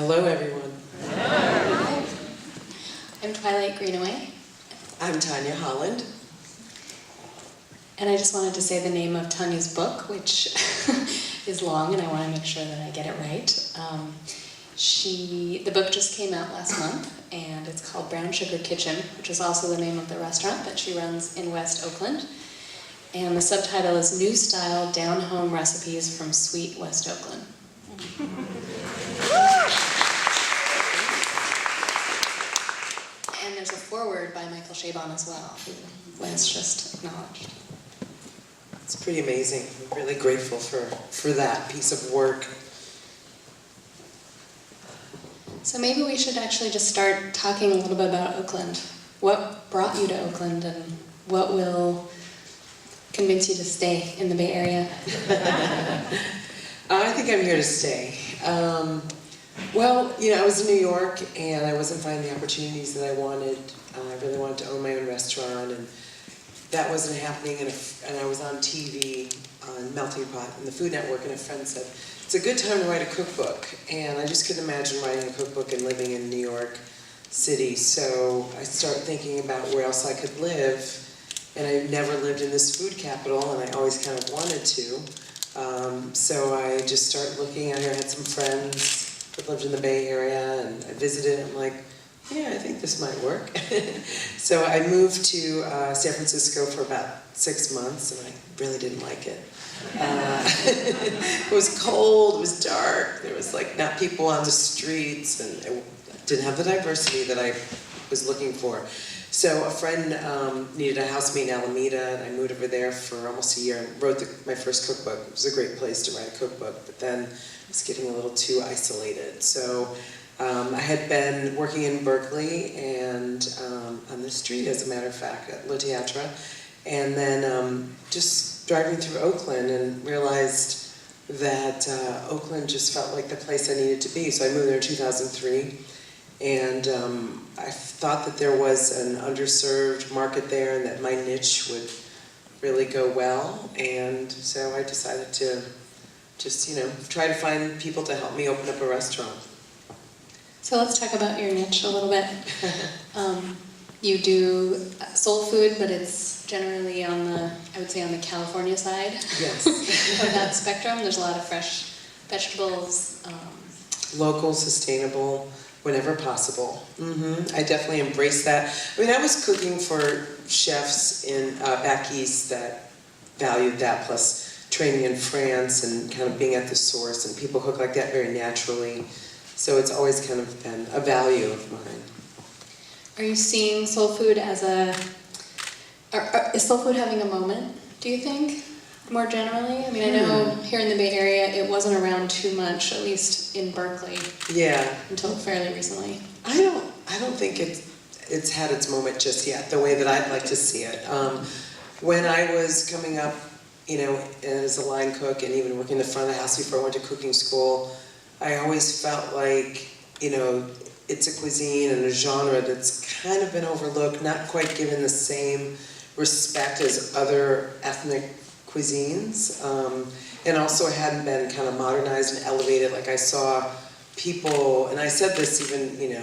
Hello, everyone. I'm Twilight Greenaway. I'm Tanya Holland. And I just wanted to say the name of Tanya's book, which is long, and I want to make sure that I get it right. The book just came out last month, and it's called Brown Sugar Kitchen, which is also the name of the restaurant that she runs in West Oakland. And the subtitle is New Style Down-Home Recipes from Sweet West Oakland. And there's a foreword by Michael Chabon as well, who Lance just acknowledged. It's pretty amazing. I'm really grateful for that piece of work. So maybe we should actually just start talking a little bit about Oakland. What brought you to Oakland, and what will convince you to stay in the Bay Area? I think I'm here to stay. Well, I was in New York, and I wasn't finding the opportunities that I wanted. I really wanted to own my own restaurant, and that wasn't happening. And I was on TV on Melting Pot and the Food Network, and a friend said, it's a good time to write a cookbook. And I just couldn't imagine writing a cookbook and living in New York City. So I started thinking about where else I could live. And I never lived in this food capital, and I always kind of wanted to. So I just started looking. I had some friends that lived in the Bay Area, and I visited. I'm like, yeah, I think this might work. So I moved to San Francisco for about 6 months, and I really didn't like it. It was cold, it was dark, there was not people on the streets, and it didn't have the diversity that I was looking for. So a friend needed a housemate in Alameda, and I moved over there for almost a year and wrote my first cookbook. It was a great place to write a cookbook, but then I was getting a little too isolated. So I had been working in Berkeley and on the street, as a matter of fact, at Le Teatre, and then just driving through Oakland and realized that Oakland just felt like the place I needed to be. So I moved there in 2003, and I thought that there was an underserved market there and that my niche would really go well, and so I decided to just, try to find people to help me open up a restaurant. So let's talk about your niche a little bit. You do soul food, but it's generally on the California side. Yes. Of that spectrum. There's a lot of fresh vegetables. Local, sustainable, whenever possible. I definitely embrace that. I was cooking for chefs in back east that valued that, plus training in France and kind of being at the source, and people cook like that very naturally. So it's always kind of been a value of mine. Are you seeing soul food as is soul food having a moment, do you think, more generally? I know here in the Bay Area it wasn't around too much, at least in Berkeley. Yeah. Until fairly recently. I don't think it's had its moment just yet, the way that I'd like to see it. When I was coming up, as a line cook and even working in the front of the house before I went to cooking school, I always felt like, it's a cuisine and a genre that's kind of been overlooked, not quite given the same respect as other ethnic cuisines, and also it hadn't been kind of modernized and elevated. Like I saw people, and I said this even,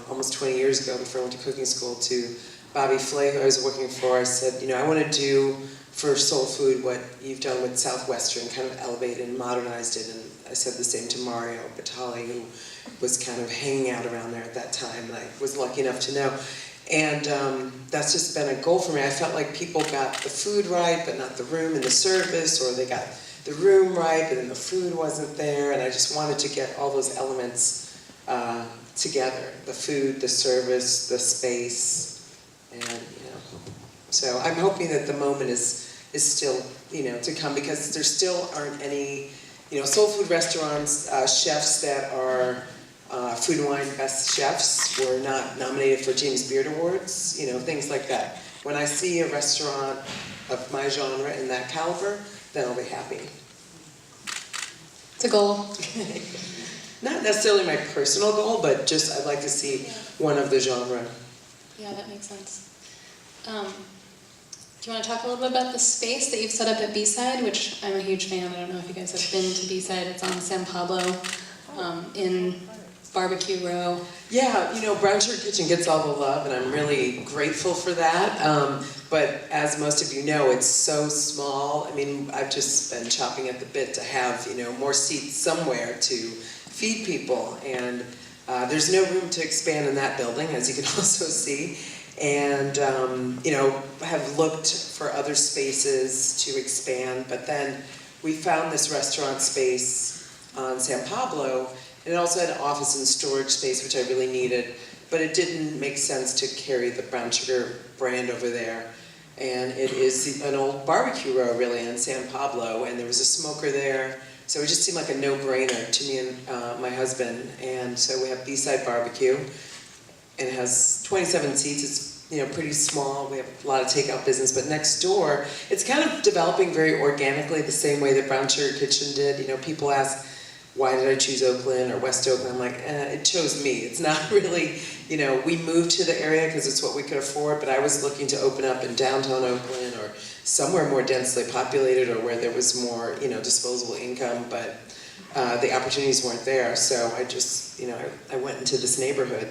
almost 20 years ago before I went to cooking school, to Bobby Flay, who I was working for. I said, I want to do for soul food what you've done with Southwestern, kind of elevated and modernized it. And I said the same to Mario Batali, who was kind of hanging out around there at that time, and I was lucky enough to know. And that's just been a goal for me. I felt like people got the food right, but not the room and the service, or they got the room right, but then the food wasn't there, and I just wanted to get all those elements together. The food, the service, the space, and so I'm hoping that the moment is still, to come, because there still aren't any, soul food restaurants, chefs that are Food and Wine Best Chefs were not nominated for James Beard Awards, things like that. When I see a restaurant of my genre in that caliber, then I'll be happy. It's a goal. Not necessarily my personal goal, but just I'd like to see one of the genre. Yeah, that makes sense. Do you want to talk a little bit about the space that you've set up at B-Side, which I'm a huge fan. I don't know if you guys have been to B-Side. It's on San Pablo in barbecue row. Yeah, Brown Sugar Kitchen gets all the love, and I'm really grateful for that. But as most of you know, it's so small. I mean, I've just been chopping at the bit to have, more seats somewhere to feed people. And there's no room to expand in that building, as you can also see. And, have looked for other spaces to expand. But then we found this restaurant space on San Pablo, and it also had an office and storage space, which I really needed, but it didn't make sense to carry the Brown Sugar brand over there. And it is an old barbecue row, really, in San Pablo, and there was a smoker there, so it just seemed like a no-brainer to me and my husband. And so we have B-Side Barbecue, and it has 27 seats. It's pretty small. We have a lot of takeout business, but next door, it's kind of developing very organically, the same way that Brown Sugar Kitchen did. People ask, why did I choose Oakland or West Oakland? I'm like, it chose me. It's not really, we moved to the area because it's what we could afford, but I was looking to open up in downtown Oakland or somewhere more densely populated or where there was more, disposable income, but the opportunities weren't there. So I just, I went into this neighborhood.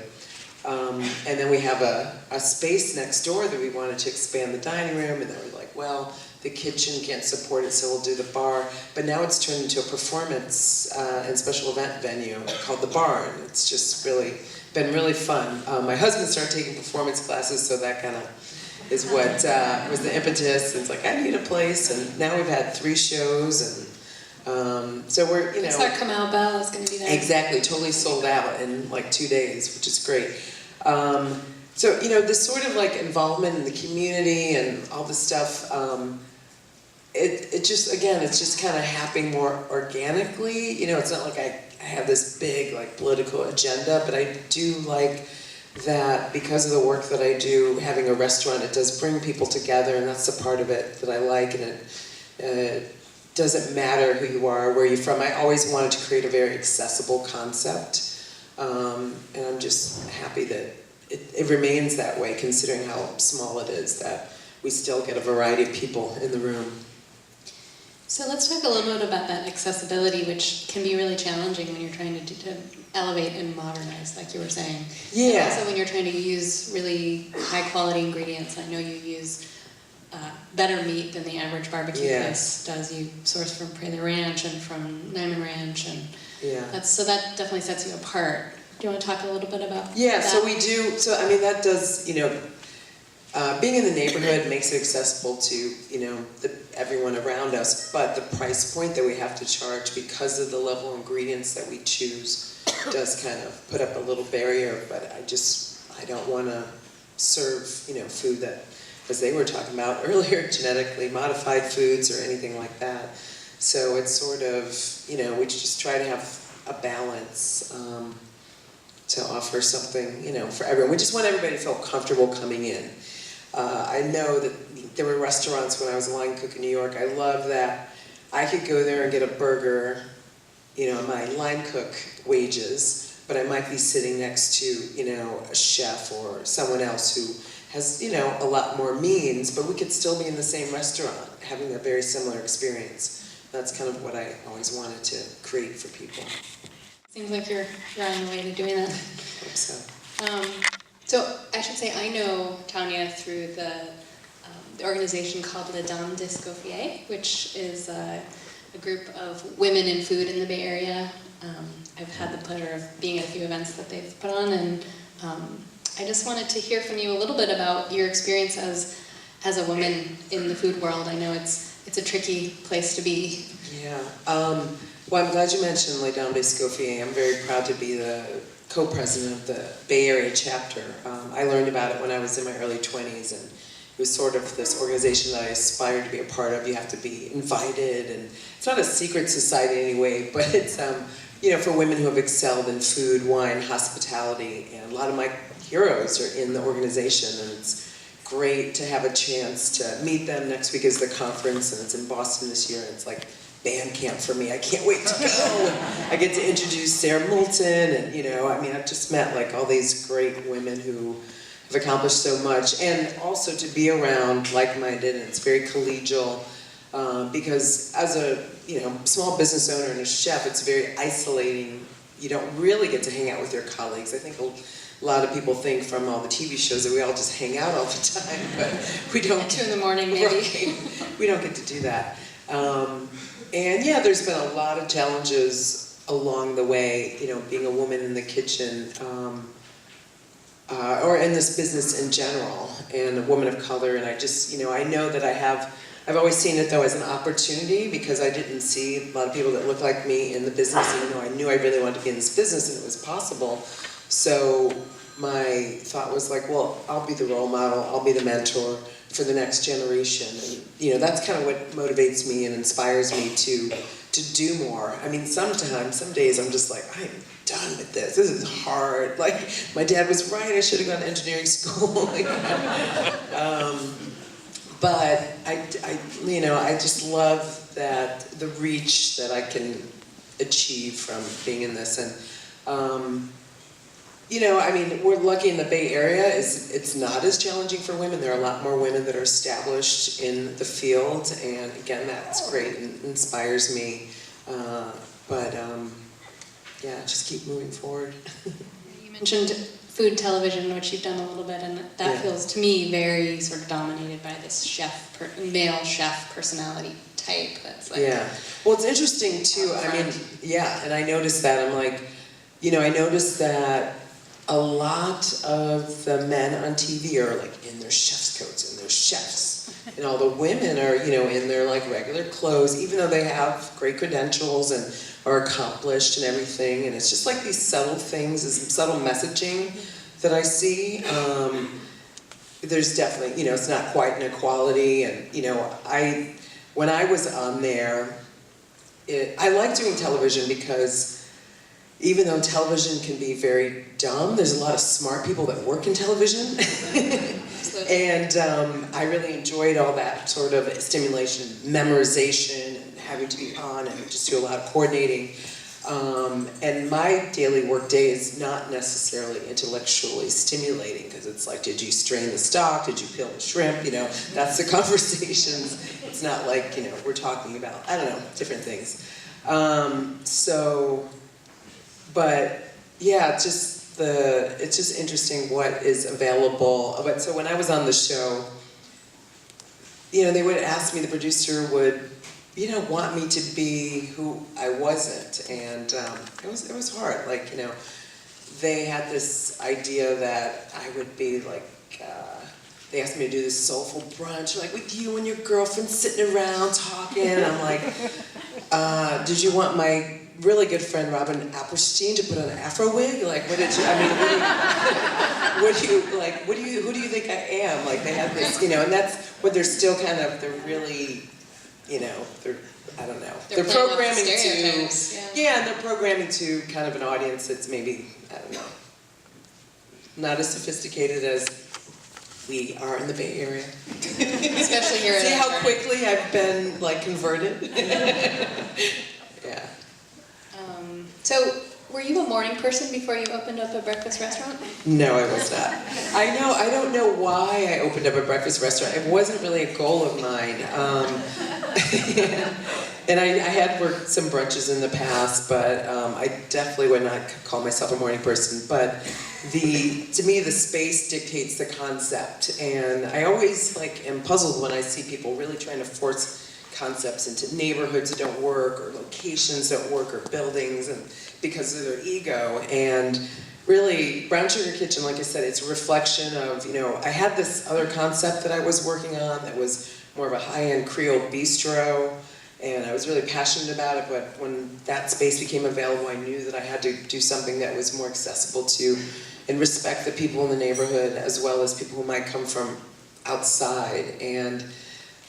And then we have a space next door that we wanted to expand the dining room, and then we're like, well, the kitchen can't support it, so we'll do the bar. But now it's turned into a performance and special event venue called The Barn. It's just really been really fun. My husband started taking performance classes, so that kind of is what was the impetus. It's like, I need a place, and now we've had 3 shows, and so we're, So our Kamau Bell is going to be there. Exactly, totally sold out in like 2 days, which is great. So, this sort of like involvement in the community and all this stuff, it just, again, it's just kind of happening more organically. It's not like I have this big like political agenda, but I do like that because of the work that I do, having a restaurant, it does bring people together, and that's the part of it that I like, and it doesn't matter who you are, where you're from. I always wanted to create a very accessible concept, and I'm just happy that it remains that way, considering how small it is, that we still get a variety of people in the room. So let's talk a little bit about that accessibility, which can be really challenging when you're trying to elevate and modernize, like you were saying. Yeah. And also when you're trying to use really high quality ingredients. I know you use better meat than the average barbecue place does. You source from Prairie Ranch and from Nyman Ranch, and so that definitely sets you apart. Do you want to talk a little bit about that? So we do. So I mean, that does, being in the neighborhood makes it accessible to, everyone around us, but the price point that we have to charge because of the level of ingredients that we choose does kind of put up a little barrier, but I don't want to serve, food that, as they were talking about earlier, genetically modified foods or anything like that. So it's sort of, we just try to have a balance to offer something, for everyone. We just want everybody to feel comfortable coming in. I know that there were restaurants when I was a line cook in New York. I love that I could go there and get a burger, my line cook wages, but I might be sitting next to, a chef or someone else who has, a lot more means, but we could still be in the same restaurant, having a very similar experience. That's kind of what I always wanted to create for people. Seems like you're on the way to doing that. I hope so. So I should say I know Tanya through the organization called Les Dames d'Escoffier, which is a group of women in food in the Bay Area. I've had the pleasure of being at a few events that they've put on, and I just wanted to hear from you a little bit about your experience as a woman in the food world. I know it's a tricky place to be. Yeah. Well, I'm glad you mentioned Les Dames d'Escoffier. I'm very proud to be the co-president of the Bay Area chapter. I learned about it when I was in my early 20s, and it was sort of this organization that I aspired to be a part of. You have to be invited, and it's not a secret society anyway, but it's for women who have excelled in food, wine, hospitality, and a lot of my heroes are in the organization, and it's great to have a chance to meet them. Next week is the conference, and it's in Boston this year, and it's like band camp for me. I can't wait to go. I get to introduce Sarah Moulton, and I've just met like all these great women who have accomplished so much, and also to be around like-minded, and it's very collegial, because as a small business owner and a chef, it's very isolating you don't really get to hang out with your colleagues. I think a lot of people think from all the TV shows that we all just hang out all the time, but we don't. At 2 in the morning, maybe. Right. We don't get to do that. And yeah, there's been a lot of challenges along the way, you know, being a woman in the kitchen, or in this business in general, and a woman of color, and I just, you know, I know that I've always seen it though as an opportunity, because I didn't see a lot of people that look like me in the business, even though I knew I really wanted to be in this business and it was possible. So my thought was like, well, I'll be the role model, I'll be the mentor for the next generation. And you know, that's kind of what motivates me and inspires me to do more. I mean, some days I'm just like, I'm done with this. This is hard. Like, my dad was right, I should have gone to engineering school. But you know, I just love that the reach that I can achieve from being in this. And you know, I mean, we're lucky in the Bay Area. It's not as challenging for women. There are a lot more women that are established in the field, and again, that's great and inspires me. Yeah, just keep moving forward. You mentioned food television, which you've done a little bit, and that feels to me very sort of dominated by this male chef personality type. That's like, yeah. Well, it's interesting too. I mean, yeah, and I noticed that. I'm like, you know, I noticed that a lot of the men on TV are like in their chef's coats and they're chefs, and all the women are, you know, in their like regular clothes, even though they have great credentials and are accomplished and everything. And it's just like these subtle things, this subtle messaging that I see. There's definitely, you know, it's not quite an equality. And you know, when I was on there, I like doing television because even though television can be very dumb, there's a lot of smart people that work in television. And I really enjoyed all that sort of stimulation, memorization, and having to be on and just do a lot of coordinating. And my daily work day is not necessarily intellectually stimulating, because it's like, did you strain the stock? Did you peel the shrimp? You know, that's the conversations. It's not like, you know, we're talking about, I don't know, different things. But yeah, it's just interesting what is available. But so when I was on the show, you know, they would ask me, the producer would, you know, want me to be who I wasn't, and it was hard. Like, you know, they had this idea that I would be like, they asked me to do this soulful brunch, like with you and your girlfriend sitting around talking, and I'm like, did you want my really good friend Robin Apperstein to put on an Afro wig? Like, what did you, I mean, who do you think I am? Like, they have this, you know, and that's what they're still kind of, they're really, you know, I don't know. They're programming to, yeah, and they're programming to kind of an audience that's maybe, I don't know, not as sophisticated as we are in the Bay Area. Especially here. See how quickly I've been, like, converted? Yeah. So, were you a morning person before you opened up a breakfast restaurant? No, I was not. I don't know why I opened up a breakfast restaurant. It wasn't really a goal of mine. And I had worked some brunches in the past, but I definitely would not call myself a morning person. But to me, the space dictates the concept. And I always am puzzled when I see people really trying to force concepts into neighborhoods that don't work, or locations that don't work, or buildings, and because of their ego. And really, Brown Sugar Kitchen, like I said, it's a reflection of, you know, I had this other concept that I was working on that was more of a high-end Creole bistro, and I was really passionate about it, but when that space became available, I knew that I had to do something that was more accessible to and respect the people in the neighborhood, as well as people who might come from outside. And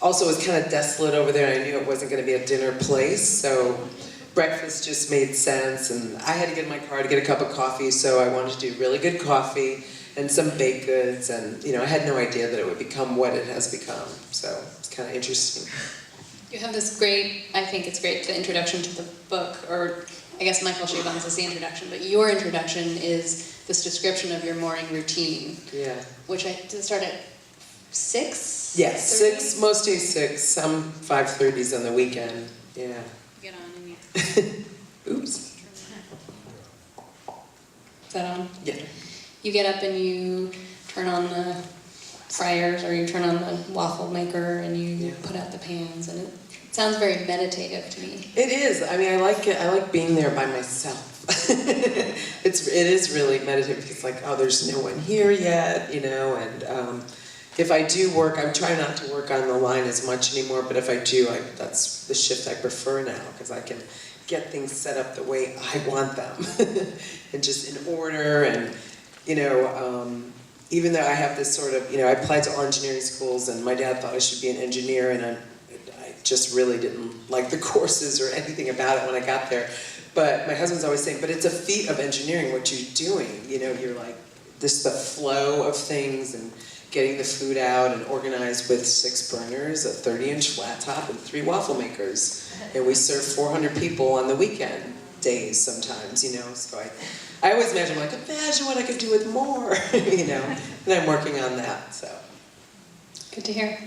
also, it was kind of desolate over there, and I knew it wasn't going to be a dinner place, so breakfast just made sense. And I had to get in my car to get a cup of coffee, so I wanted to do really good coffee and some baked goods, and you know, I had no idea that it would become what it has become. So it's kind of interesting. You have this great, I think it's great, the introduction to the book, or I guess Michael Chabon's is the introduction, but your introduction is this description of your morning routine. Yeah. Which I did start at 6? Yes, 6, most days 6, some 5:30s on the weekend. Yeah. Get on and Oops. that on? Yeah. You get up and you turn on the fryers or you turn on the waffle maker and you put out the pans, and it sounds very meditative to me. It is. I mean, I like it. I like being there by myself. It is really meditative. It's like, oh, there's no one here yet, you know, and if I do work, I'm trying not to work on the line as much anymore, but if I do, that's the shift I prefer now, because I can get things set up the way I want them, and just in order, and, you know, even though I have this sort of, you know, I applied to all engineering schools, and my dad thought I should be an engineer, and I just really didn't like the courses or anything about it when I got there. But my husband's always saying, but it's a feat of engineering what you're doing. You know, you're like, this the flow of things and getting the food out and organized with 6 burners, a 30-inch flat top, and 3 waffle makers. And we serve 400 people on the weekend days sometimes, you know. So I always imagine what I could do with more, you know. And I'm working on that, so. Good to hear.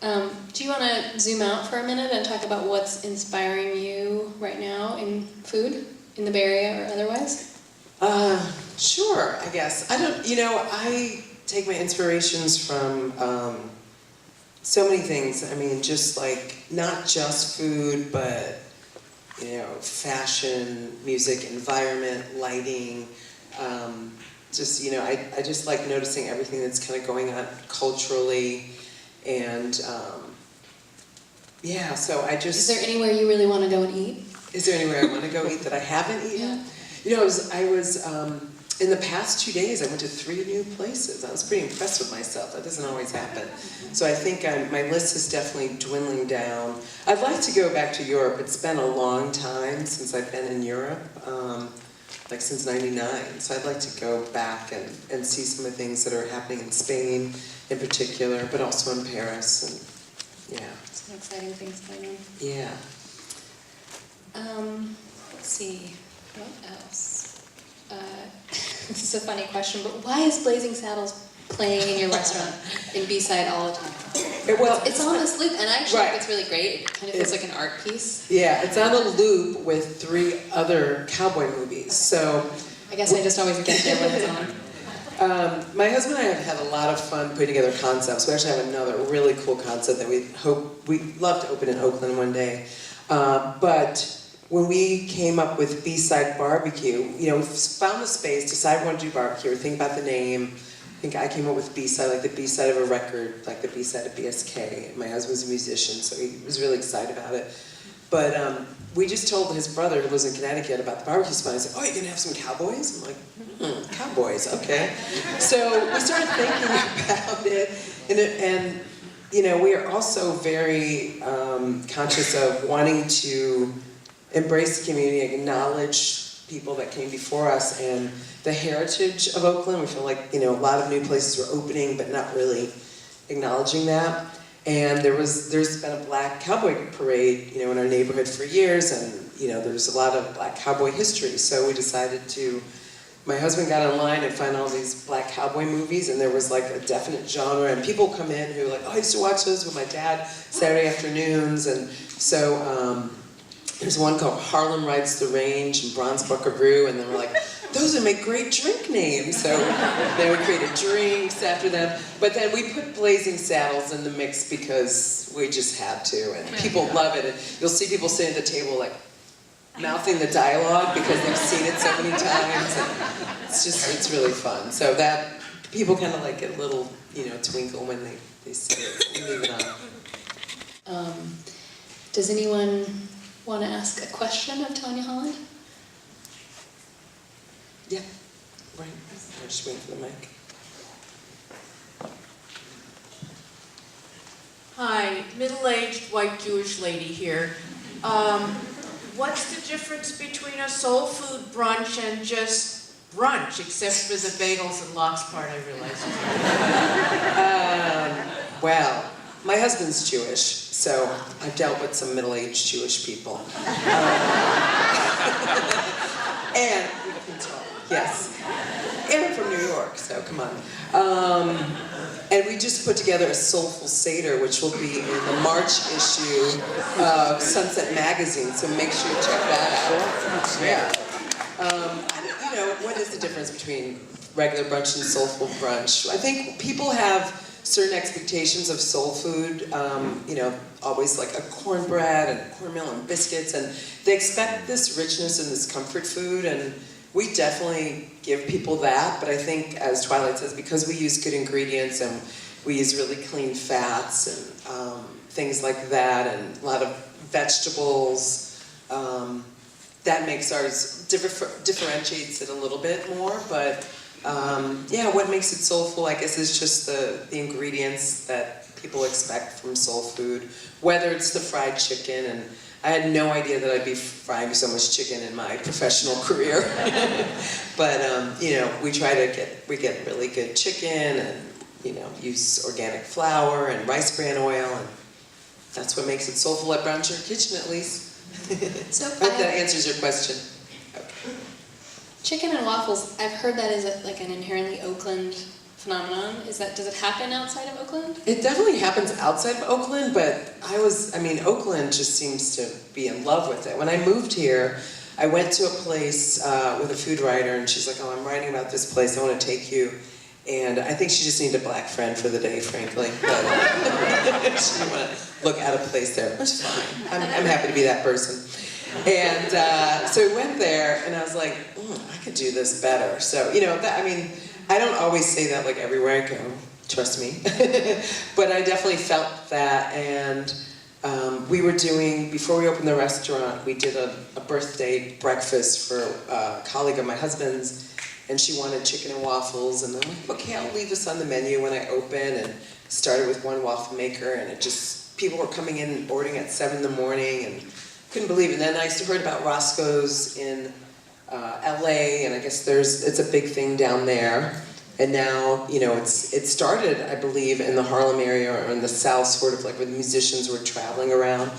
Yeah. Do you want to zoom out for a minute and talk about what's inspiring you right now in food, in the Bay Area or otherwise? Sure, I guess. I take my inspirations from so many things. I mean, just like, not just food, but, you know, fashion, music, environment, lighting. Just, you know, I just like noticing everything that's kind of going on culturally. And yeah, so I just... Is there anywhere you really want to go and eat? Is there anywhere I want to go eat that I haven't eaten? Yeah. You know, I was in the past 2 days, I went to 3 new places. I was pretty impressed with myself. That doesn't always happen. So I think my list is definitely dwindling down. I'd like to go back to Europe. It's been a long time since I've been in Europe, like since '99. So I'd like to go back and see some of the things that are happening in Spain in particular, but also in Paris. And yeah. Some exciting things going on. Yeah. Let's see, what else? This is a funny question, but why is Blazing Saddles playing in your restaurant in B-side all the time? It's on this loop, and I actually think it's really great. It kind of feels like an art piece. Yeah, it's on a loop with 3 other cowboy movies. So I guess I just always get there when it's on. My husband and I have had a lot of fun putting together concepts. We actually have another really cool concept that we'd love to open in Oakland one day. But when we came up with B-Side Barbecue, you know, we found the space, decided we wanted to do barbecue, we think about the name. I think I came up with B-Side, like the B-side of a record, like the B-side of BSK. My husband's a musician, so he was really excited about it. But we just told his brother, who lives in Connecticut, about the barbecue spot. He said, oh, you're going to have some cowboys? I'm like, cowboys, okay. So we started thinking about it, and you know, we are also very conscious of wanting to embrace the community, acknowledge people that came before us, and the heritage of Oakland. We feel like, you know, a lot of new places were opening, but not really acknowledging that. And there's been a black cowboy parade, you know, in our neighborhood for years, and, you know, there's a lot of black cowboy history. So we decided to, my husband got online and found all these black cowboy movies, and there was like a definite genre, and people come in who are like, oh, I used to watch those with my dad Saturday afternoons, and so there's one called Harlem Rides the Range and Bronze Buckaroo, and then we're like, those would make great drink names. So then we created drinks after them. But then we put Blazing Saddles in the mix because we just had to, and people love it. And you'll see people sitting at the table like mouthing the dialogue because they've seen it so many times. And it's really fun. So that people kind of like get a little, you know, twinkle when they see it. So we leave it on. Does anyone want to ask a question of Tanya Holland? Yeah, right. I'm just waiting for the mic. Hi, middle-aged white Jewish lady here. What's the difference between a soul food brunch and just brunch, except for the bagels and lox part, I realize? Well, my husband's Jewish, so I've dealt with some middle-aged Jewish people. And we can talk, yes. And I'm from New York, so come on. And we just put together a soulful Seder, which will be in the March issue of Sunset Magazine, so make sure you check that out. Yeah. You know, what is the difference between regular brunch and soulful brunch? I think people have certain expectations of soul food, always like a cornbread and cornmeal and biscuits, and they expect this richness and this comfort food, and we definitely give people that, but I think, as Twilight says, because we use good ingredients and we use really clean fats and things like that, and a lot of vegetables, that makes ours, differentiates it a little bit more, but what makes it soulful, I guess, is just the ingredients that people expect from soul food. Whether it's the fried chicken, and I had no idea that I'd be frying so much chicken in my professional career. But we get really good chicken, and use organic flour and rice bran oil, and that's what makes it soulful at Brown Sugar Kitchen, at least. So I hope that answers your question. chicken and waffles, I've heard that is like an inherently Oakland phenomenon. Does it happen outside of Oakland? It definitely happens outside of Oakland, but Oakland just seems to be in love with it. When I moved here, I went to a place with a food writer, and she's like, "Oh, I'm writing about this place, I want to take you." And I think she just needed a black friend for the day, frankly. But she didn't want to look out of place there, which is fine. I'm happy to be that person. And so we went there, and I was like, I could do this better. So, I don't always say that like everywhere I go, trust me. But I definitely felt that, and we were doing, before we opened the restaurant, we did a birthday breakfast for a colleague of my husband's, and she wanted chicken and waffles, and I'm like, okay, I'll leave this on the menu when I open, and started with one waffle maker, and people were coming in and ordering at 7 in the morning, and couldn't believe it. And then I heard about Roscoe's in LA, and I guess it's a big thing down there. And now, it started, I believe, in the Harlem area or in the South, sort of like where the musicians were traveling around.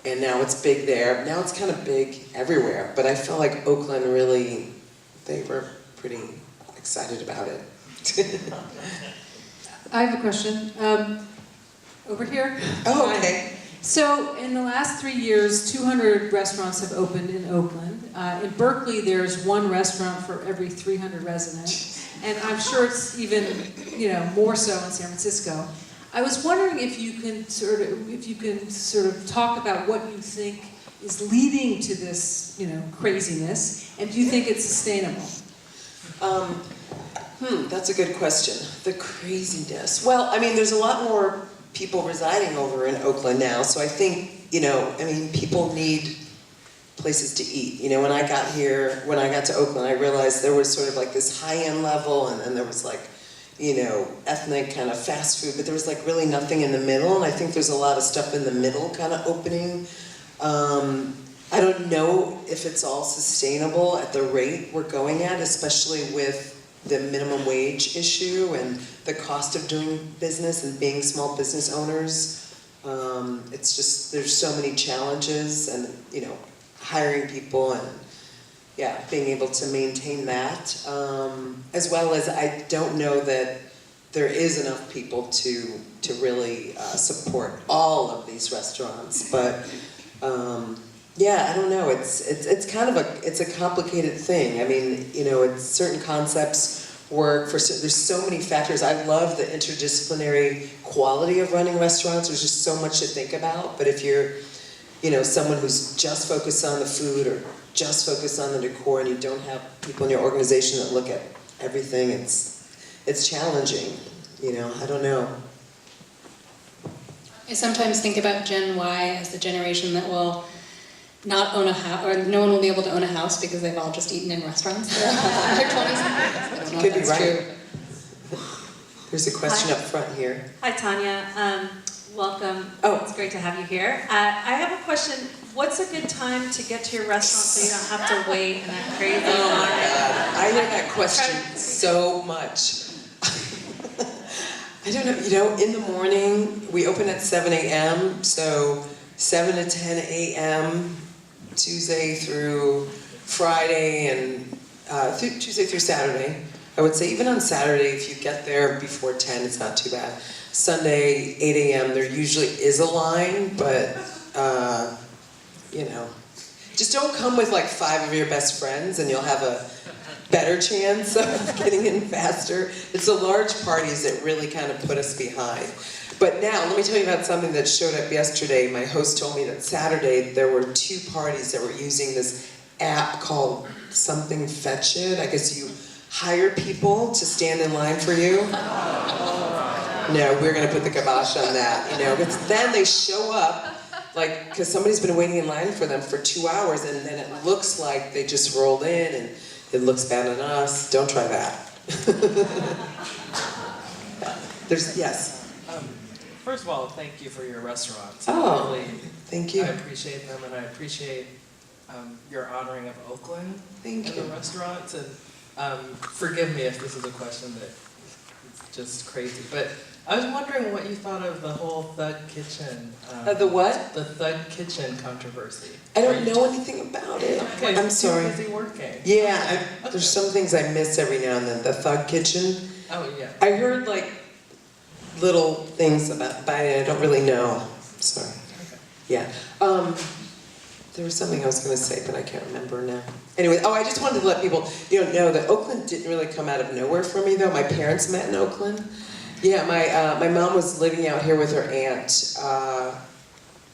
And now it's big there. Now it's kind of big everywhere. But I felt like Oakland really, they were pretty excited about it. I have a question. Over here. Oh, okay. So, in the last 3 years, 200 restaurants have opened in Oakland. In Berkeley, there's one restaurant for every 300 residents. And I'm sure it's even, more so in San Francisco. I was wondering if you can sort of talk about what you think is leading to this, craziness, and do you think it's sustainable? That's a good question. The craziness. Well, there's a lot more people residing over in Oakland now, so I think, people need places to eat. When I got to Oakland, I realized there was sort of like this high-end level, and then there was like, ethnic kind of fast food, but there was like really nothing in the middle, and I think there's a lot of stuff in the middle kind of opening. I don't know if it's all sustainable at the rate we're going at, especially with the minimum wage issue and the cost of doing business and being small business owners. It's just, there's so many challenges, and hiring people, and being able to maintain that, as well as I don't know that there is enough people to really support all of these restaurants, but I don't know. It's kind of it's a complicated thing. It's certain concepts work for. There's so many factors. I love the interdisciplinary quality of running restaurants. There's just so much to think about. But if you're, someone who's just focused on the food or just focused on the decor, and you don't have people in your organization that look at everything, it's challenging. I don't know. I sometimes think about Gen Y as the generation that will not own a house, or no one will be able to own a house because they've all just eaten in restaurants in their 20s. I don't know Could if be that's right. true. There's a question up front here. Hi, Tanya. Welcome. Oh. It's great to have you here. I have a question. What's a good time to get to your restaurant so you don't have to wait in that crazy Oh my line? God, I hear that question so much. I don't know, in the morning, we open at 7 a.m., so 7 to 10 a.m., Tuesday through Friday, and Tuesday through Saturday. I would say even on Saturday, if you get there before 10, it's not too bad. Sunday, 8 a.m., there usually is a line, but, just don't come with like 5 of your best friends, and you'll have better chance of getting in faster. It's the large parties that really kind of put us behind. But now, let me tell you about something that showed up yesterday. My host told me that Saturday there were 2 parties that were using this app called something Fetch It. I guess you hire people to stand in line for you. No, we're gonna put the kibosh on that, you know, because then they show up, like, because somebody's been waiting in line for them for 2 hours, and then it looks like they just rolled in, and it looks bad on us. Don't try that. Yes. First of all, thank you for your restaurants. Oh, Really, thank you. I appreciate them, and I appreciate your honoring of Oakland Thank and you. the restaurants. And forgive me if this is a question that is just crazy, but I was wondering what you thought of the whole Thud Kitchen. The what? The Thud Kitchen controversy. I don't know anything about it. Okay, I'm sorry. Too busy working. Yeah, there's some things I miss every now and then. The Thug Kitchen. Oh yeah. I heard like little things about it. I don't really know. Sorry. Okay. Yeah. There was something I was going to say, but I can't remember now. Anyway, I just wanted to let people know that Oakland didn't really come out of nowhere for me, though. My parents met in Oakland. Yeah, my mom was living out here with her aunt,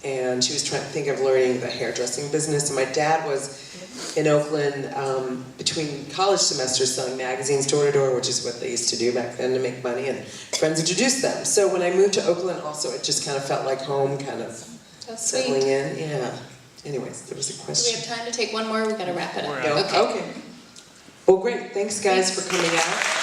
and she was trying to think of learning the hairdressing business. And my dad was in Oakland between college semesters selling magazines door to door, which is what they used to do back then to make money, and friends introduced them. So when I moved to Oakland, also it just kind of felt like home, kind of That's settling sweet. in. Yeah. Anyways, there was a Do we question. have time to take one more? We gotta wrap it up. No? Okay. Well, great. Thanks, guys, for coming out.